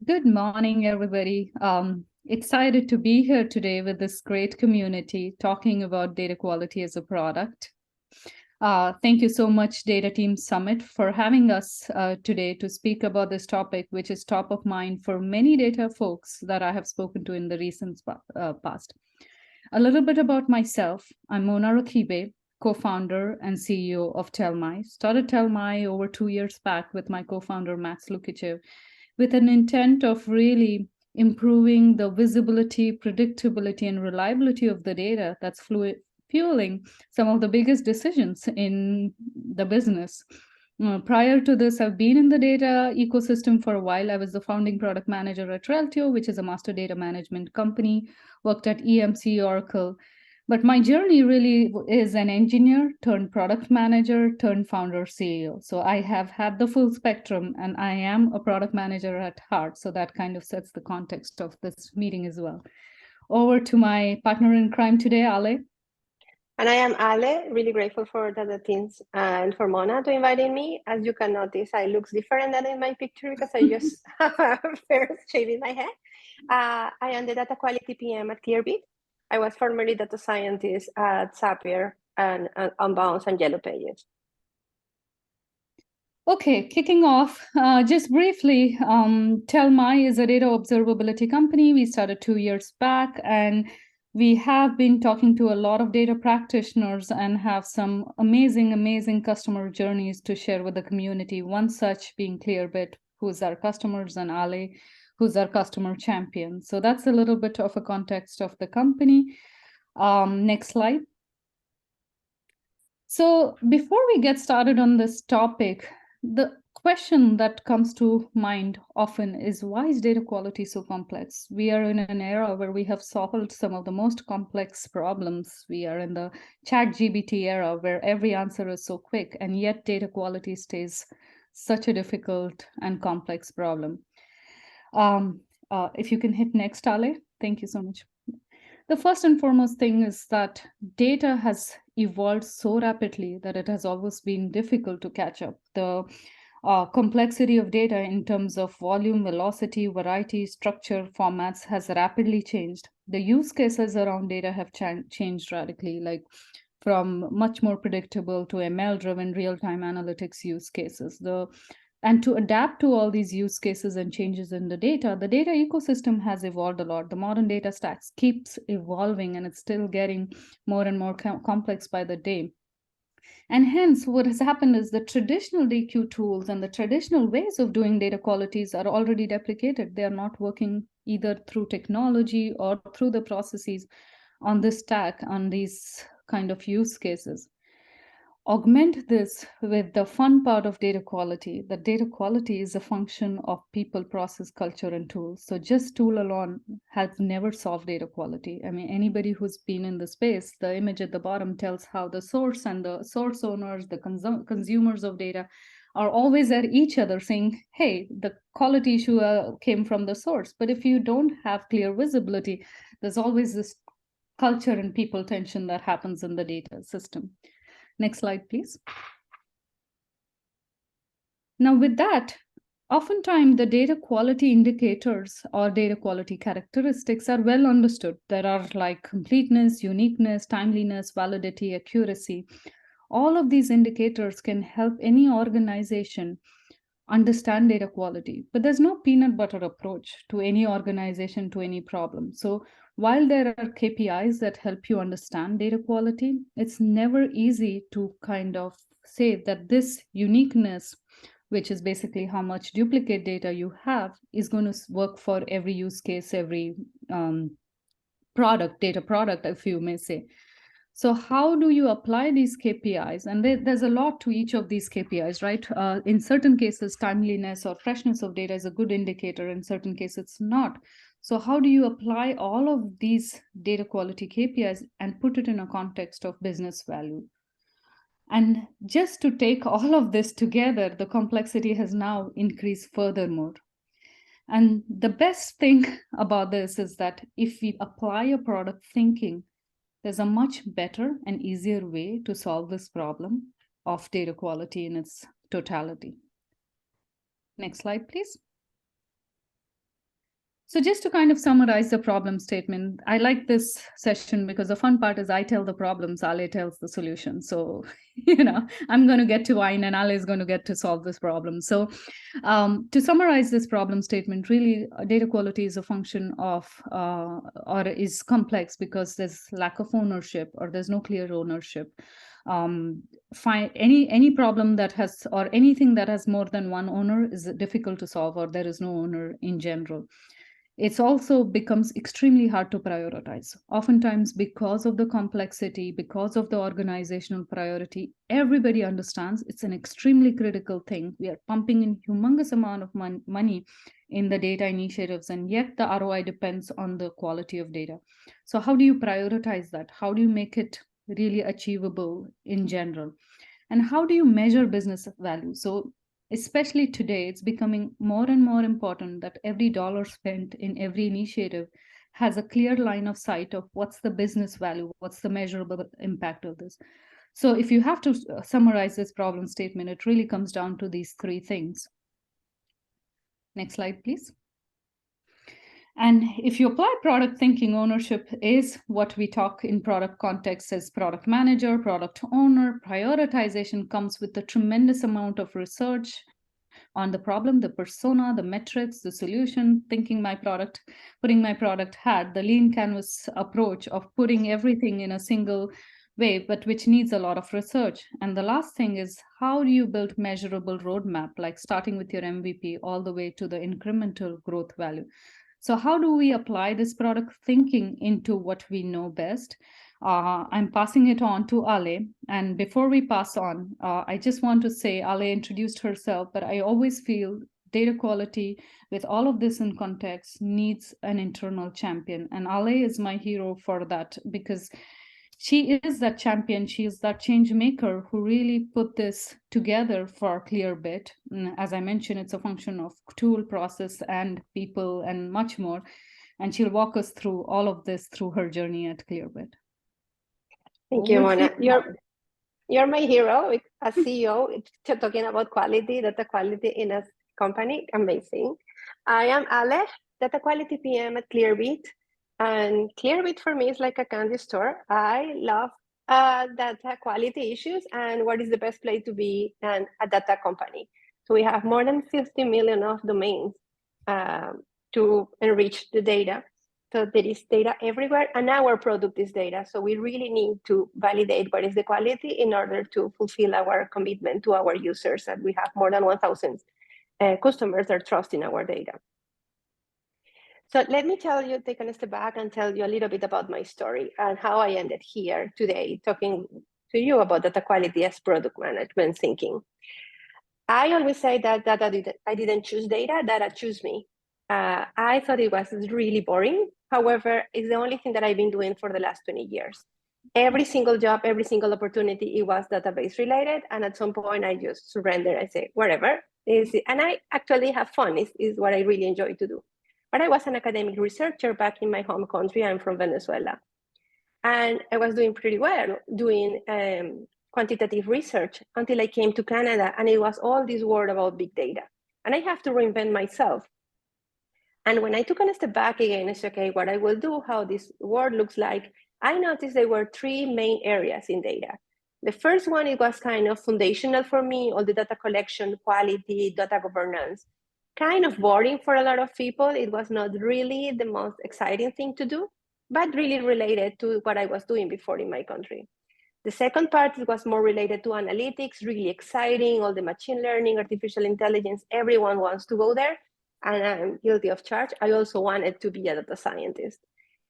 Good morning, everybody. Excited to be here today with this great community talking about data quality as a product. Thank you so much, Data Team Summit, for having us today to speak about this topic, which is top of mind for many data folks that I have spoken to in the recent past. A little bit about myself. I'm Mona Rakibe, co-founder and CEO of Telmai. Started Telmai over 2 years back with my co-founder, Max Lukichev, with an intent of really improving the visibility, predictability, and reliability of the data that's fueling some of the biggest decisions in the business. Prior to this, I've been in the data ecosystem for a while. I was the founding product manager at Reltio, which is a master data management company, worked at EMC, Oracle. But my journey really is an engineer turned product manager turned founder CEO. So I have had the full spectrum and I am a product manager at heart. So that kind of sets the context of this meeting as well. Over to my partner in crime today, Ale. And I am Ale, really grateful for the teams and for Mona to inviting me. As you can notice, I look different than in my picture because I just have first shaving my head. I am the data quality PM at Clearbit. I was formerly data scientist at Zapier and Unbounce and Yellow Pages. Okay, kicking off, just briefly, Telmai is a data observability company. We started 2 years back, and we have been talking to a lot of data practitioners and have some amazing customer journeys to share with the community. One such being Clearbit, who's our customers, and Ale, who's our customer champion. So that's a little bit of a context of the company. Next slide. So before we get started on this topic, the question that comes to mind often is, why is data quality so complex? We are in an era where we have solved some of the most complex problems. We are in the ChatGPT era where every answer is so quick, and yet data quality stays such a difficult and complex problem. If you can hit next, Ale, thank you so much. The first and foremost thing is that data has evolved so rapidly that it has always been difficult to catch up. The complexity of data in terms of volume, velocity, variety, structure, formats has rapidly changed. The use cases around data have changed radically, like from much more predictable to ML-driven real-time analytics use cases. And to adapt to all these use cases and changes in the data ecosystem has evolved a lot. The modern data stacks keeps evolving, and it's still getting more and more complex by the day. And hence, what has happened is the traditional DQ tools and the traditional ways of doing data qualities are already deprecated. They are not working either through technology or through the processes on this stack, on these kind of use cases. Augment this with the fun part of data quality. The data quality is a function of people, process, culture, and tools. So just tool alone has never solved data quality. I mean, anybody who's been in the space, the image at the bottom tells how the source and the source owners, the consumers of data are always at each other saying, hey, the quality issue came from the source. But if you don't have clear visibility, there's always this culture and people tension that happens in the data system. Next slide, please. Now with that, oftentimes the data quality indicators or data quality characteristics are well understood. There are like completeness, uniqueness, timeliness, validity, accuracy. All of these indicators can help any organization understand data quality, but there's no peanut butter approach to any organization, to any problem. So while there are KPIs that help you understand data quality, it's never easy to kind of say that this uniqueness, which is basically how much duplicate data you have, is going to work for every use case, every data product, if you may say. So how do you apply these KPIs? And there's a lot to each of these KPIs, right? In certain cases, timeliness or freshness of data is a good indicator. In certain cases, it's not. So how do you apply all of these data quality KPIs and put it in a context of business value? And just to take all of this together, the complexity has now increased furthermore. And the best thing about this is that if we apply a product thinking, there's a much better and easier way to solve this problem of data quality in its totality. Next slide, please. So just to kind of summarize the problem statement, I like this session because the fun part is I tell the problems, Ale tells the solution. So, I'm going to get to wine and Ale is going to get to solve this problem. So to summarize this problem statement, really data quality is a function of, or is complex because there's lack of ownership or there's no clear ownership. Find any problem that has, or anything that has more than one owner is difficult to solve, or there is no owner in general. It's also becomes extremely hard to prioritize. Oftentimes, because of the complexity, because of the organizational priority, everybody understands it's an extremely critical thing. We are pumping in humongous amount of money in the data initiatives, and yet the ROI depends on the quality of data. So how do you prioritize that? How do you make it really achievable in general? And how do you measure business value? So especially today, it's becoming more and more important that every dollar spent in every initiative has a clear line of sight of what's the business value, what's the measurable impact of this. So if you have to summarize this problem statement, it really comes down to these three things. Next slide, please. And if you apply product thinking, ownership is what we talk in product context as product manager, product owner. Prioritization comes with a tremendous amount of research on the problem, the persona, the metrics, the solution, putting my product hat, the lean canvas approach of putting everything in a single way, but which needs a lot of research. And the last thing is, how do you build measurable roadmap, like starting with your MVP all the way to the incremental growth value? So how do we apply this product thinking into what we know best? I'm passing it on to Ale. And before we pass on, I just want to say Ale introduced herself, but I always feel data quality with all of this in context needs an internal champion. And Ale is my hero for that because she is that champion. She is that change maker who really put this together for Clearbit. As I mentioned, it's a function of tool, process, and people, and much more. And she'll walk us through all of this through her journey at Clearbit. Thank you, Mona. You're my hero as CEO. Talking about quality, data quality in a company, amazing. I am Ale, data quality PM at Clearbit. And Clearbit for me is like a candy store. I love data quality issues and what is the best place to be a data company. So we have more than 50 million of domains to enrich the data. So there is data everywhere, and our product is data. So we really need to validate what is the quality in order to fulfill our commitment to our users. And we have more than 1,000 customers that are trusting our data. So let me take a step back and tell you a little bit about my story and how I ended here today talking to you about data quality as product management thinking. I always say that I didn't choose data chose me. I thought it was really boring. However, it's the only thing that I've been doing for the last 20 years. Every single job, every single opportunity, it was database related. And at some point I just surrender. I say, whatever. And I actually have fun, is what I really enjoy to do. But I was an academic researcher back in my home country. I'm from Venezuela. And I was doing pretty well, doing quantitative research until I came to Canada, and it was all this word about big data. And I have to reinvent myself. And when I took a step back again, I said, okay, what I will do, how this world looks like, I noticed there were three main areas in data. The first one, it was kind of foundational for me, all the data collection, quality, data governance. Kind of boring for a lot of people. It was not really the most exciting thing to do, but really related to what I was doing before in my country. The second part was more related to analytics, really exciting, all the machine learning, artificial intelligence, everyone wants to go there. And I'm guilty of charge. I also wanted to be a data scientist.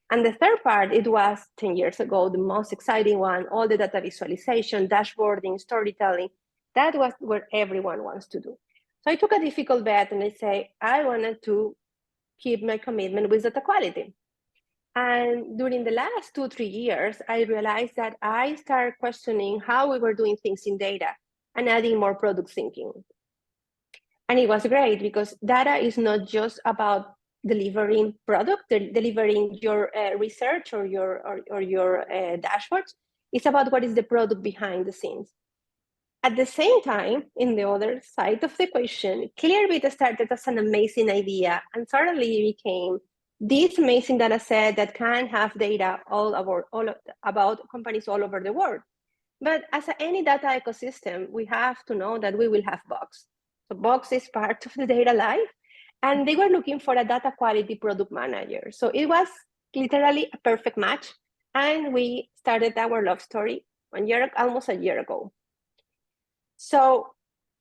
And the third part, it was 10 years ago, the most exciting one, all the data visualization, dashboarding, storytelling. That was what everyone wants to do. So I took a difficult bet and I say, I wanted to keep my commitment with data quality. And during the last 2-3 years, I realized that I started questioning how we were doing things in data and adding more product thinking. And it was great because data is not just about delivering product, delivering your research or your dashboards. It's about what is the product behind the scenes. At the same time, in the other side of the equation, Clearbit started as an amazing idea and suddenly it became this amazing data set that can have data about companies all over the world. But as any data ecosystem, we have to know that we will have bugs. So bugs is part of the data life. And they were looking for a data quality product manager. So it was literally a perfect match. And we started our love story almost a year ago. So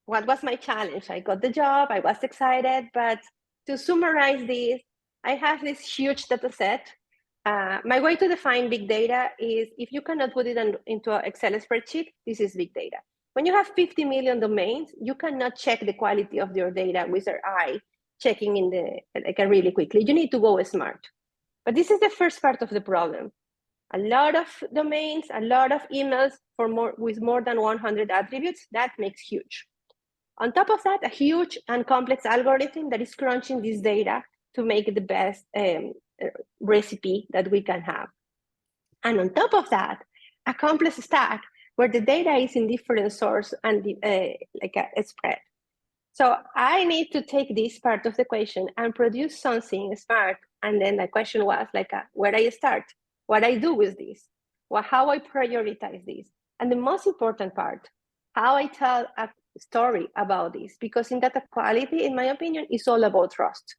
what was my challenge? I got the job, I was excited, but to summarize this, I have this huge data set. My way to define big data is if you cannot put it into an Excel spreadsheet, this is big data. When you have 50 million domains, you cannot check the quality of your data with your eye, checking in really quickly. You need to go smart. But this is the first part of the problem. A lot of domains, a lot of emails with more than 100 attributes, that makes huge. On top of that, a huge and complex algorithm that is crunching this data to make the best recipe that we can have. And on top of that, a complex stack where the data is in different source and like a spread. So I need to take this part of the equation and produce something smart. And then the question was like, where I start, what I do with this, how I prioritize this. And the most important part, how I tell a story about this, because in data quality, in my opinion, is all about trust.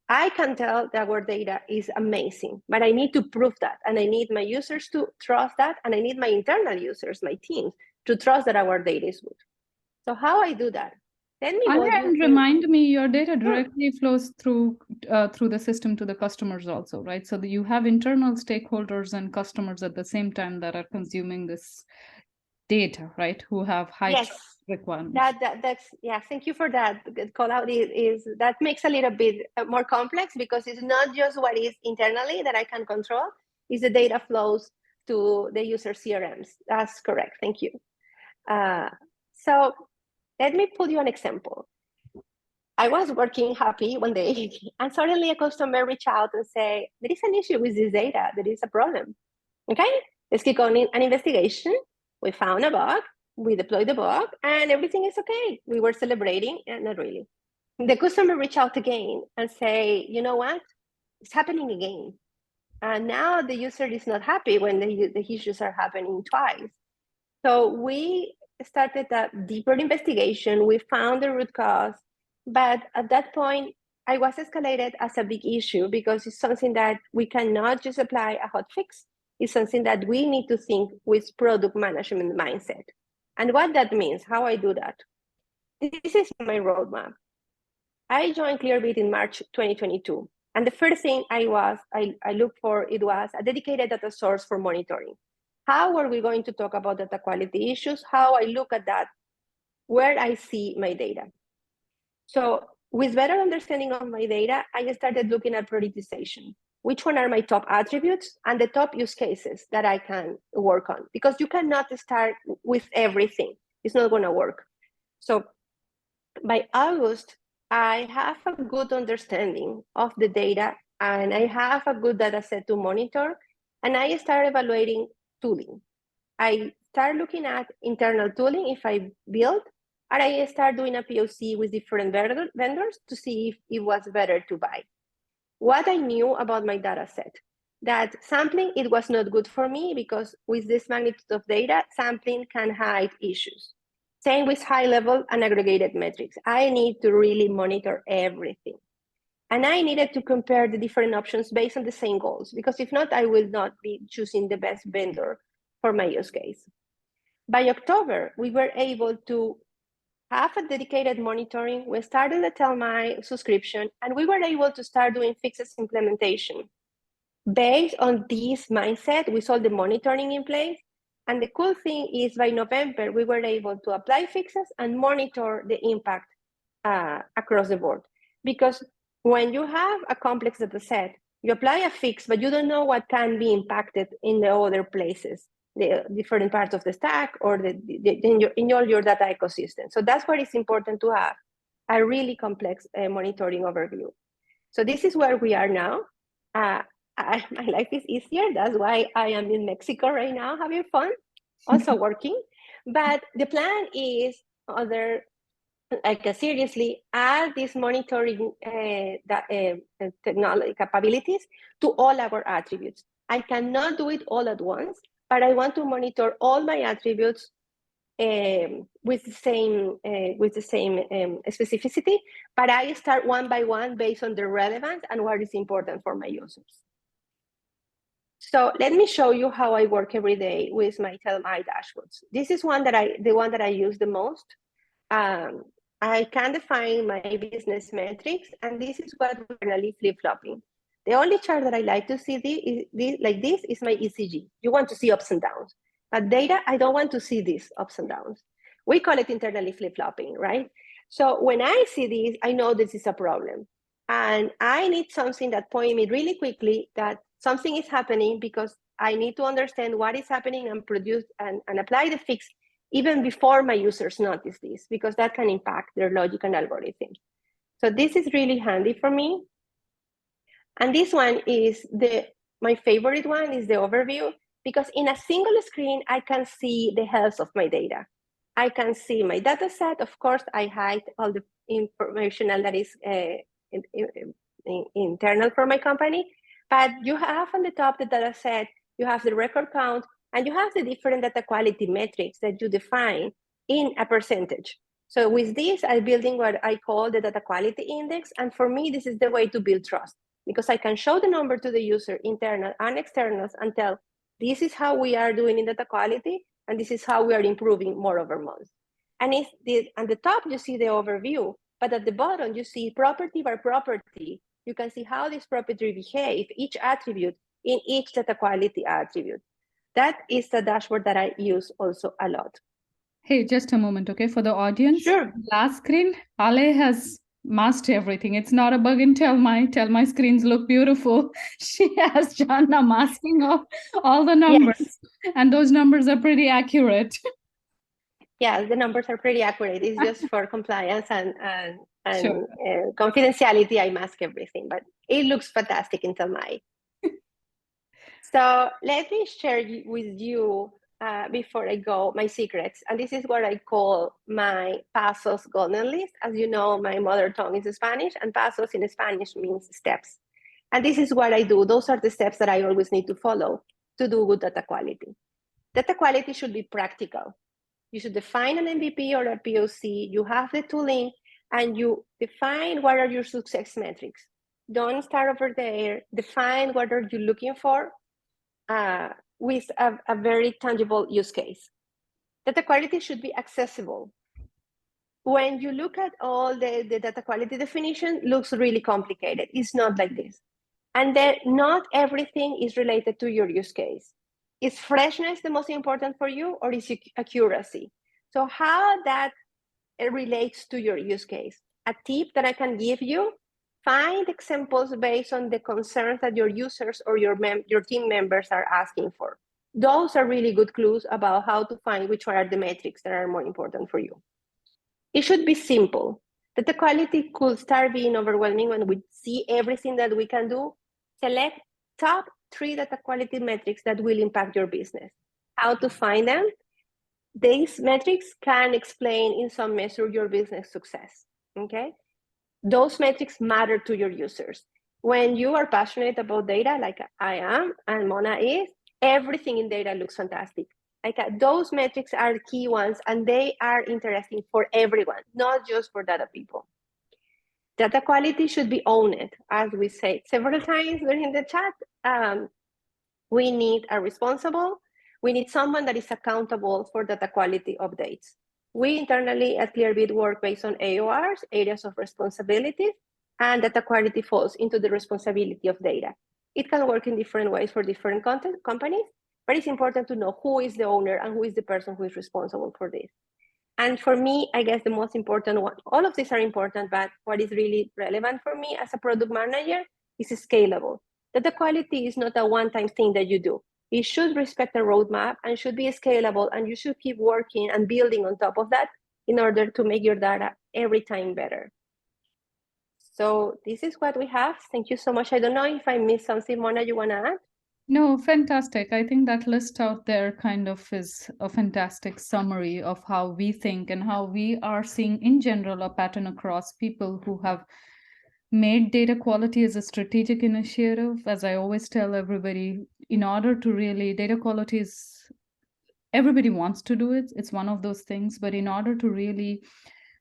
I can tell that our data is amazing, but I need to prove that. And I need my users to trust that. And I need my internal users, my teams, to trust that our data is good. So how I do that? Let me go And through. remind me, your data directly flows through the system to the customers also, right? So that you have internal stakeholders and customers at the same time that are consuming this data, right? Who have high trust requirements. That's thank you for that. The call out is that makes a little bit more complex because it's not just what is internally that I can control, it's the data flows to the user CRMs. That's correct. Thank you. So let me put you an example. I was working happy one day and suddenly a customer reached out and say, there is an issue with this data. There is a problem. Okay, let's kick on an investigation. We found a bug. We deployed the bug and everything is okay. We were celebrating and not really. The customer reached out again and say, you know what? It's happening again. And now the user is not happy when the issues are happening twice. So we started a deeper investigation. We found the root cause. But at that point, I was escalated as a big issue because it's something that we cannot just apply a hot fix. It's something that we need to think with product management mindset. And what that means, how I do that. This is my roadmap. I joined Clearbit in March 2022. And the first thing I looked for, it was a dedicated data source for monitoring. How are we going to talk about data quality issues? How I look at that, where I see my data. So with better understanding of my data, I started looking at prioritization. Which one are my top attributes and the top use cases that I can work on? Because you cannot start with everything. It's not going to work. So by August, I have a good understanding of the data and I have a good data set to monitor. And I start evaluating tooling. I start looking at internal tooling if I build, and I start doing a POC with different vendors to see if it was better to buy. What I knew about my data set, that sampling, it was not good for me because with this magnitude of data, sampling can hide issues. Same with high level and aggregated metrics. I need to really monitor everything. And I needed to compare the different options based on the same goals, because if not, I will not be choosing the best vendor for my use case. By October, we were able to have a dedicated monitoring. We started the Telmai subscription, and we were able to start doing fixes implementation. Based on this mindset, we saw the monitoring in place. And the cool thing is by November, we were able to apply fixes and monitor the impact across the board. Because when you have a complex data set, you apply a fix, but you don't know what can be impacted in the other places, the different parts of the stack or in all your data ecosystem. So that's why it's important to have a really complex monitoring overview. So this is where we are now. My life is easier. That's why I am in Mexico right now, having fun, also working. But the plan is other like seriously, add these monitoring technology capabilities to all our attributes. I cannot do it all at once, but I want to monitor all my attributes with the same specificity, but I start one by one based on the relevance and what is important for my users. So let me show you how I work every day with my Telmai dashboards. This is the one that I use the most. I can define my business metrics, and this is what we're really flip-flopping. The only chart that I like to see like this is my ECG. You want to see ups and downs. But data, I don't want to see these ups and downs. We call it internally flip-flopping, right? So when I see this, I know this is a problem. And I need something that points me really quickly that something is happening, because I need to understand what is happening and produce and apply the fix even before my users notice this, because that can impact their logic and algorithms. So this is really handy for me. And this one is my favorite one is the overview, because in a single screen, I can see the health of my data. I can see my data set. Of course, I hide all the information that is internal for my company, but you have on the top the data set, you have the record count, and you have the different data quality metrics that you define in a percentage. So with this, I'm building what I call the data quality index. And for me, this is the way to build trust, because I can show the number to the user, internal and externals, and tell, this is how we are doing in data quality, and this is how we are improving more over months. And at the top, you see the overview, but at the bottom, you see property by property. You can see how this property behave, each attribute in each data quality attribute. That is the dashboard that I use also a lot. Hey, just a moment, okay? For the audience, sure. Last screen, Ale has masked everything. It's not a bug in Telmai. Telmai screens look beautiful. She has done a masking of all the numbers, yes. And those numbers are pretty accurate. Yeah, the numbers are pretty accurate. It's just for compliance and sure. Confidentiality. I mask everything, but it looks fantastic in Telmai. So let me share with you before I go my secrets. And this is what I call my pasos golden list. As you know, my mother tongue is Spanish, and pasos in Spanish means steps. And this is what I do. Those are the steps that I always need to follow to do good data quality. Data quality should be practical. You should define an MVP or a POC. You have the tooling, and you define what are your success metrics. Don't start over there. Define what are you looking for with a very tangible use case. Data quality should be accessible. When you look at all the data quality definition, looks really complicated. It's not like this. And then not everything is related to your use case. Is freshness the most important for you, or is accuracy? So how that relates to your use case? A tip that I can give you, find examples based on the concerns that your users or your team members are asking for. Those are really good clues about how to find which are the metrics that are more important for you. It should be simple. Data quality could start being overwhelming when we see everything that we can do. Select top 3 data quality metrics that will impact your business. How to find them? These metrics can explain in some measure your business success, okay? Those metrics matter to your users. When you are passionate about data, like I am and Mona is, everything in data looks fantastic. Like those metrics are key ones, and they are interesting for everyone, not just for data people. Data quality should be owned, as we said several times during the chat. We need a responsible. We need someone that is accountable for data quality updates. We internally at Clearbit work based on AORs, areas of responsibility, and data quality falls into the responsibility of data. It can work in different ways for different companies, but it's important to know who is the owner and who is the person who is responsible for this. And for me, I guess the most important one, all of these are important, but what is really relevant for me as a product manager is scalable. Data quality is not a one-time thing that you do. It should respect a roadmap and should be scalable, and you should keep working and building on top of that in order to make your data every time better. So this is what we have. Thank you so much. I don't know if I missed something, Mona, you want to add? No, fantastic. I think that list out there kind of is a fantastic summary of how we think and how we are seeing in general a pattern across people who have made data quality as a strategic initiative. As I always tell everybody, in order to really, data quality is, everybody wants to do it. It's one of those things, but in order to really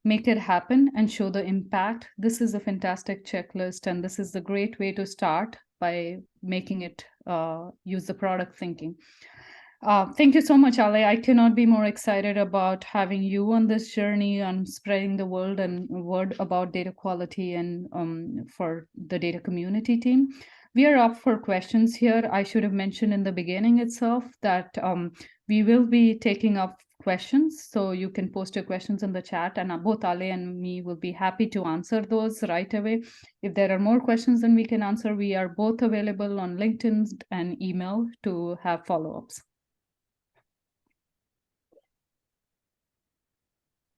make it happen and show the impact, this is a fantastic checklist, and this is the great way to start by making it use the product thinking. Thank you so much, Ale. I cannot be more excited about having you on this journey and spreading the word about data quality and for the data community team. We are up for questions here. I should have mentioned in the beginning itself that we will be taking up questions, so you can post your questions in the chat, and both Ale and me will be happy to answer those right away. If there are more questions than we can answer, we are both available on LinkedIn and email to have follow-ups.